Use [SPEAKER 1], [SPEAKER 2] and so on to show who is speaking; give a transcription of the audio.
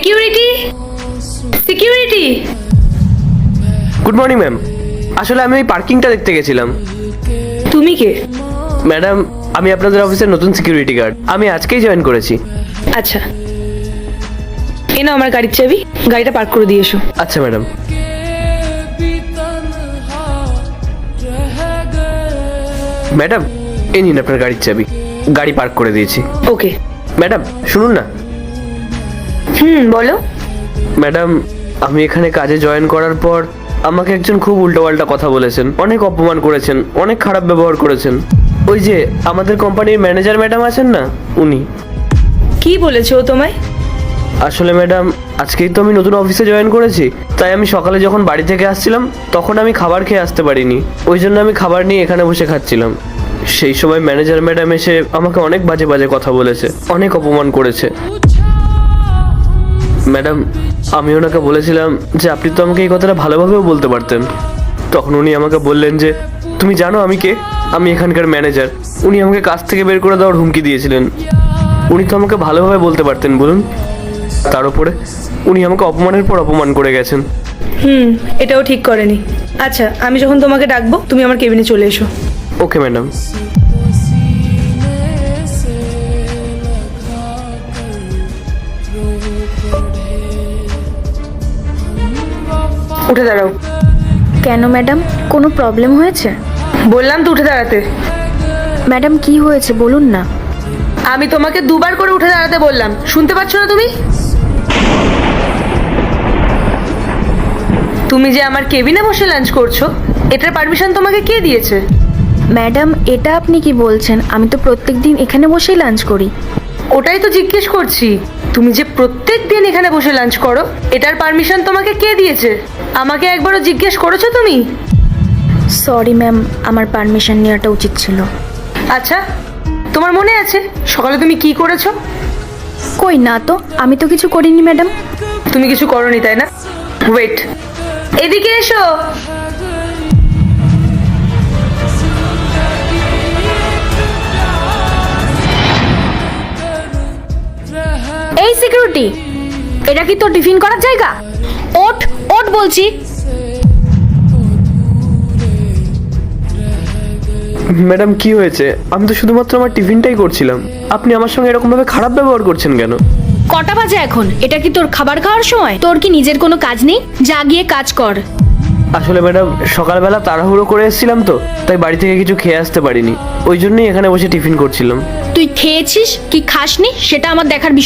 [SPEAKER 1] Security, security.
[SPEAKER 2] Good morning ma'am. আসলে আমি ওই পার্কিংটা দেখতে গেছিলাম।
[SPEAKER 1] তুমি কে?
[SPEAKER 2] ম্যাডাম, আমি আপনাদের অফিসের নতুন সিকিউরিটি গার্ড। আমি আজকেই জয়েন করেছি।
[SPEAKER 1] আচ্ছা, এ নাও আমার গাড়ির চাবি, গাড়িটা পার্ক করে দিয়ে এসো।
[SPEAKER 2] আচ্ছা ম্যাডাম। ম্যাডাম, এই নিন আপনার গাড়ির চাবি, গাড়ি পার্ক করে দিয়েছি।
[SPEAKER 1] ওকে।
[SPEAKER 2] ম্যাডাম শুনুন না।
[SPEAKER 1] বলো।
[SPEAKER 2] ম্যাডাম, আমি এখানে কাজে জয়েন করার পর আমাকে একজন খুব উল্টোপাল্টা কথা বলেছেন, অনেক অপমান করেছেন, অনেক খারাপ ব্যবহার করেছেন। ওই যে আমাদের কোম্পানির ম্যানেজার ম্যাডাম আছেন না, উনি।
[SPEAKER 1] কি বলেছো ও তোমায়?
[SPEAKER 2] আসলে ম্যাডাম, আজকেই তো আমি নতুন অফিসে জয়েন করেছি, তাই আমি সকালে যখন বাড়ি থেকে আসছিলাম তখন আমি খাবার খেয়ে আসতে পারিনি। ওই জন্য আমি খাবার নিয়ে এখানে বসে খাচ্ছিলাম। সেই সময় ম্যানেজার ম্যাডাম এসে আমাকে অনেক বাজে বাজে কথা বলেছে, অনেক অপমান করেছে। ম্যাডাম, আমি ওনাকে বলেছিলাম যে আপনি তো আমাকে এই কথাটা ভালোভাবেও বলতে পারতেন। তখন উনি আমাকে বললেন যে তুমি জানো আমি কে, আমি এখানকার ম্যানেজার। উনি আমাকে কাজ থেকে বের করে দেওয়ার হুমকি দিয়েছিলেন। উনি তো আমাকে ভালোভাবে বলতে পারতেন বলুন। তার উপরে উনি আমাকে অপমানের পর অপমান করে গেছেন।
[SPEAKER 1] এটাও ঠিক করেনি। আচ্ছা, আমি যখন তোমাকে ডাকবো তুমি আমার কেবিনে চলে এসো।
[SPEAKER 2] Okay madam.
[SPEAKER 1] উঠে দাঁড়াও।
[SPEAKER 3] কেন ম্যাডাম, কোনো প্রবলেম হয়েছে?
[SPEAKER 1] বললাম তো উঠে দাঁড়াতে।
[SPEAKER 3] ম্যাডাম কি হয়েছে বলুন না।
[SPEAKER 1] আমি তোমাকে দুবার করে উঠে দাঁড়াতে বললাম, শুনতে পাচ্ছ না তুমি? তুমি যে আমার কেবিনে বসে লাঞ্চ করছো, এটার পারমিশন তোমাকে কে দিয়েছে?
[SPEAKER 3] ম্যাডাম, এটা আপনি কি বলছেন? আমি তো প্রত্যেকদিন এখানে বসেই লাঞ্চ করি।
[SPEAKER 1] ওটাই তো জিজ্ঞেস করছি, তুমি যে প্রত্যেক দিন এখানে বসে লাঞ্চ করো, এটার পারমিশন তোমাকে কে দিয়েছে? আমাকে একবারও জিজ্ঞেস করেছো তুমি?
[SPEAKER 3] সরি ম্যাম, আমার পারমিশন নেওয়াটা উচিত ছিল।
[SPEAKER 1] আচ্ছা, তোমার মনে আছে সকালে তুমি কি করেছো?
[SPEAKER 3] কই না তো, আমি তো কিছু করিনি ম্যাডাম।
[SPEAKER 1] তুমি কিছু করোনি তাই না? ওয়েট, এদিকে এসো।
[SPEAKER 3] এই সিকিউরিটি, এটা কি তোর টিফিন করার জায়গা? ওঠ ওঠ বলছি।
[SPEAKER 2] ম্যাডাম কি হয়েছে? আমি তো শুধুমাত্র আমার টিফিনটাই করছিলাম। আপনি আমার সঙ্গে এরকম ভাবে খারাপ ব্যবহার করছেন কেন?
[SPEAKER 3] কটা বাজে এখন? এটা কি তোর খাবার খাওয়ার সময়? তোর কি নিজের কোনো কাজ নেই? যা গিয়ে কাজ কর।
[SPEAKER 2] আসলে ম্যাডাম, সকালবেলা তাড়াহুড়ো করে এসেছিলাম তো, তাই বাড়ি থেকে কিছু খেয়ে আসতে পারিনি। ওই জন্যই এখানে বসে টিফিন করছিলাম।
[SPEAKER 3] তুই খেয়েছিস কি খাসনি সেটা আমার দেখার বিষয়